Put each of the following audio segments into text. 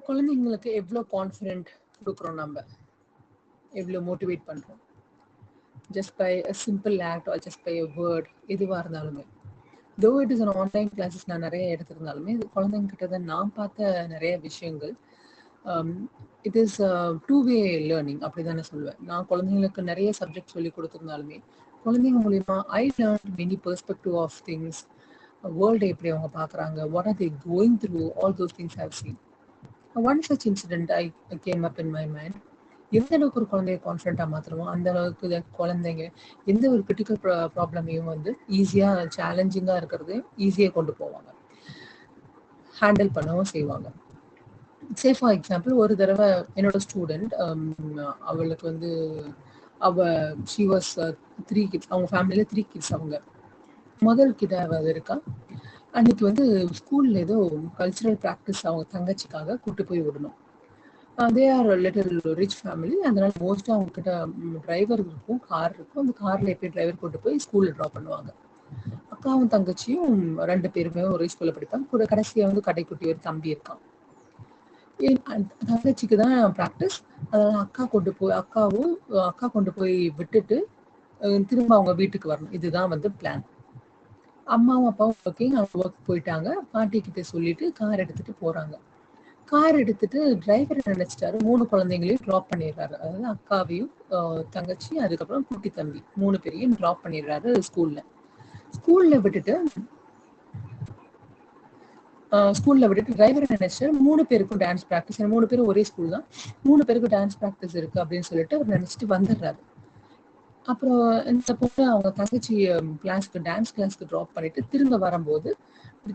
குழந்தைங்களுக்கு எவ்வளோ கான்ஃபிடென்ட் கொடுக்குறோம், நம்ம எவ்வளோ மோட்டிவேட் பண்ணுறோம், just by a simple act or just by a word, எதுவாக இருந்தாலுமே. Though it is an online classes நான் நிறைய எடுத்திருந்தாலுமே குழந்தைங்க கிட்ட தான் நான் பார்த்த நிறைய விஷயங்கள். It is two way learning அப்படி தானே சொல்லுவேன். நான் குழந்தைங்களுக்கு நிறைய சப்ஜெக்ட் சொல்லி கொடுத்துருந்தாலுமே குழந்தைங்க மூலியமா I learn many perspective of things. World எப்படி அவங்க பார்க்குறாங்க, what are they going through, all those things have seen. One such incident I came up in my mind. எந்த அளவுக்கு ஒரு குழந்தைய கான்ஃபிடென்ட்டாக மாற்றுறோமோ அந்த அளவுக்கு குழந்தைங்க எந்த ஒரு கிரிட்டிக்கல் ப்ராப்ளமையும் வந்து ஈஸியாக, சேலஞ்சிங்காக இருக்கிறது ஈஸியாக கொண்டு போவாங்க, ஹேண்டில் பண்ணவும் செய்வாங்க. சே ஃபார் எக்ஸாம்பிள், ஒரு தடவை என்னோட ஸ்டூடெண்ட், அவளுக்கு வந்து ஷி வாஸ் 3 கிட்ஸ். அவங்க ஃபேமிலியில் 3 கிட்ஸ். அவங்க முதல் கிட்ட அவள் இருக்கா. அன்னைக்கு வந்து ஸ்கூலில் ஏதோ கல்ச்சுரல் ப்ராக்டிஸ் அவங்க தங்கச்சிக்காக கூப்பிட்டு போய் விடணும். They are little rich family. அதனால மோஸ்ட்டாக அவங்கக்கிட்ட டிரைவர் இருக்கும், கார் இருக்கும். அந்த காரில் எப்படி டிரைவர் கூட்டு போய் ஸ்கூலில் ட்ராப் பண்ணுவாங்க. அக்காவும் தங்கச்சியும் 2 பேருமே ஒரே ஸ்கூலில் படிப்பாங்க. கூட கடைசியாக வந்து கடைக்குட்டி ஒரு தம்பி இருக்கான். தங்கச்சிக்கு தான் ப்ராக்டிஸ். அதனால அக்கா கொண்டு போய் விட்டுட்டு திரும்ப அவங்க வீட்டுக்கு வரணும். இதுதான் வந்து பிளான். அம்மாவும் அப்பாவும் ஒர்க் போயிட்டாங்க. பாட்டி கிட்ட சொல்லிட்டு கார் எடுத்துட்டு போறாங்க. கார் எடுத்துட்டு டிரைவர் நினைச்சிட்டாரு 3 குழந்தைங்களையும் ட்ராப் பண்ணிடுறாரு. அதாவது அக்காவையும், தங்கச்சி, அதுக்கப்புறம் குட்டி தம்பி 3 பேரையும் ட்ராப் பண்ணிடுறாரு ஸ்கூல்ல விட்டுட்டு டிரைவர் நினைச்சாரு 3 பேருக்கும் டான்ஸ் ப்ராக்டிஸ். 3 பேரும் ஒரே ஸ்கூல் தான், 3 பேருக்கும் டான்ஸ் ப்ராக்டிஸ் இருக்கு அப்படின்னு சொல்லிட்டு அவர் நினைச்சிட்டு வந்துடுறாரு. அப்புறம் இந்த பொண்ணு அவங்க தங்கச்சி டான்ஸ் கிளாஸ்க்கு ட்ராப் பண்ணிட்டு திரும்ப வரும்போது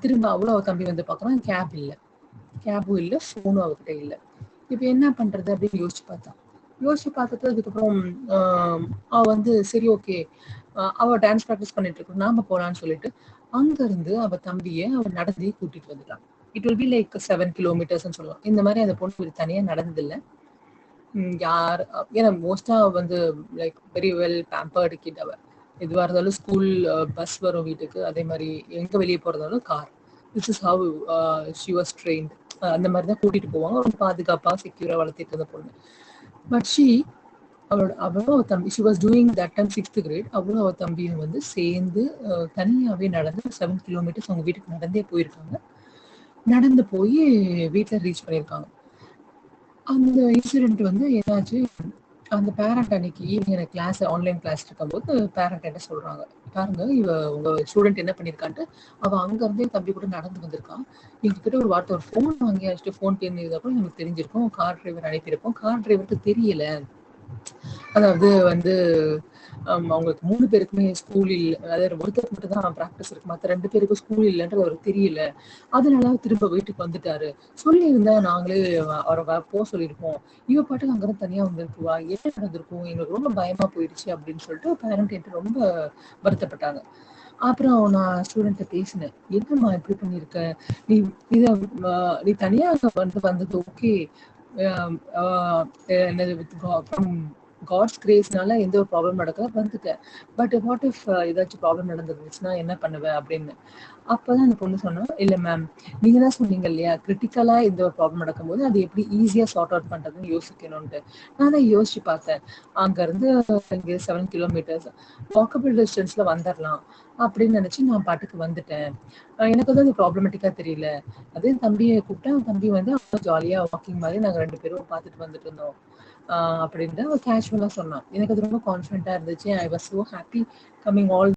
திரும்ப அவ்வளோ தம்பி வந்து பார்க்குறான். கேபும் இல்லை, ஃபோனும் அவர்கிட்ட இல்லை. இப்போ என்ன பண்றது அப்படின்னு யோசிச்சு பார்த்துட்டு அதுக்கப்புறம் அவ வந்து சரி ஓகே, அவ டான்ஸ் ப்ராக்டிஸ் பண்ணிட்டு இருக்கோம், நாம போலான்னு சொல்லிட்டு அங்கிருந்து அவ தம்பியை அவ நடந்தே கூட்டிட்டு வந்துட்டான். இட் வில் பி லைக் 7 கிலோமீட்டர்ஸ்ன்னு சொல்லலாம். இந்த மாதிரி அந்த பொண்ணு தனியா நடந்ததில்லை. யார் ஏன்னா மோஸ்டா வந்து like very well pampered kid. அவ எதுவாக இருந்தாலும் ஸ்கூல் பஸ் வரும் வீட்டுக்கு, அதே மாதிரி எங்க வெளியே போறதாலும் car. This is how she was trained. அந்த மாதிரி தான் கூட்டிட்டு போவாங்க. ரொம்ப பாதுகாப்பாக செக்யூரா வளர்த்திட்டு இருந்த பொண்ணு. பட் அவளும் தம்பி, she was doing that time 6th grade. அவளும் அவள் தம்பியும் வந்து சேர்ந்து தனியாவே நடந்து 7 கிலோமீட்டர்ஸ் அவங்க வீட்டுக்கு நடந்தே போயிருக்காங்க. நடந்து போய் வீட்டில் ரீச் பண்ணியிருக்காங்க. அந்த இன்சிடென்ட் வந்து என்னாச்சு, அந்த பேரண்ட் அன்னைக்கு ஈவினிங் எனக்கு கிளாஸ், ஆன்லைன் கிளாஸ் இருக்கும்போது பேரண்ட் என்ன சொல்றாங்க, பாருங்க உங்க ஸ்டூடெண்ட் என்ன பண்ணியிருக்கான்ட்டு. அவ அங்கேருந்தே தம்பி கூட நடந்து வந்திருக்கான். எங்ககிட்ட ஒரு வார்த்தை, ஒரு ஃபோன் வாங்கி அடிச்சுட்டு ஃபோன் பேருந்தப்போ நமக்கு தெரிஞ்சிருக்கும், கார் டிரைவர் அனுப்பியிருப்போம். கார் டிரைவருக்கு தெரியல, அதாவது வந்து அவங்களுக்கு 3 பேருக்குமே ஸ்கூல் இல்லை, அதாவது ஒருத்தருக்கு மட்டும் தான் ப்ராக்டிஸ் இருக்கு, மற்ற 2 பேருக்கும் ஸ்கூல் இல்லைன்றது அவருக்கு தெரியல. அதனால திரும்ப வீட்டுக்கு வந்துட்டாரு. சொல்லியிருந்தா நாங்களே அவரை போக சொல்லியிருப்போம். இவ பாட்டுக்கு அங்கிருந்து தனியா வந்திருக்குவா, என்ன நடந்திருக்கும், எங்களுக்கு ரொம்ப பயமா போயிடுச்சு அப்படின்னு சொல்லிட்டு பேரண்ட் என்கிட்ட ரொம்ப வருத்தப்பட்டாங்க. அப்புறம் நான் ஸ்டூடெண்ட்டை பேசினேன், என்னம்மா இப்படி பண்ணியிருக்க, நீ இதை நீ தனியா வந்தது ஓகே, காட்ஸ் கிரேஸ்னால எந்த ஒரு ப்ராப்ளம் நடக்கல, வந்துட்டேன். பட் வாட் இஃப் ஏதாச்சும் ப்ராப்ளம் நடந்துருந்துச்சுன்னா என்ன பண்ணுவேன் அப்படின்னு. அப்பதான் அந்த பொண்ணு சொன்னா, இல்ல மேம், நீங்க தான் சொன்னீங்க இல்லையா, கிரிட்டிக்கலா இந்த ஒரு ப்ராப்ளம் நடக்கும்போது அது எப்படி ஈஸியா சார்ட் அவுட் பண்றதுன்னு யோசிக்கணும்ட்டு. நான் தான் யோசிச்சு பார்த்தேன். அங்க இருந்து 7 கிலோமீட்டர்ஸ் வாக்கபிள் டிஸ்டன்ஸ்ல வந்துடலாம் அப்படின்னு நினைச்சு நான் பாட்டுக்கு வந்துட்டேன். எனக்கு வந்து அது ப்ராப்ளமேட்டிக்கா தெரியல. அதே தம்பியை கூப்பிட்டேன். தம்பி வந்து அவ்வளோ ஜாலியா வாக்கிங் மாதிரி நாங்க 2 பேரும் பார்த்துட்டு வந்துட்டு இருந்தோம் அப்படின்ட்டு அவ கேஷுவலா சொன்னான். எனக்கு அது ரொம்ப கான்ஃபிடென்ட்டா இருந்துச்சு. I was so happy coming all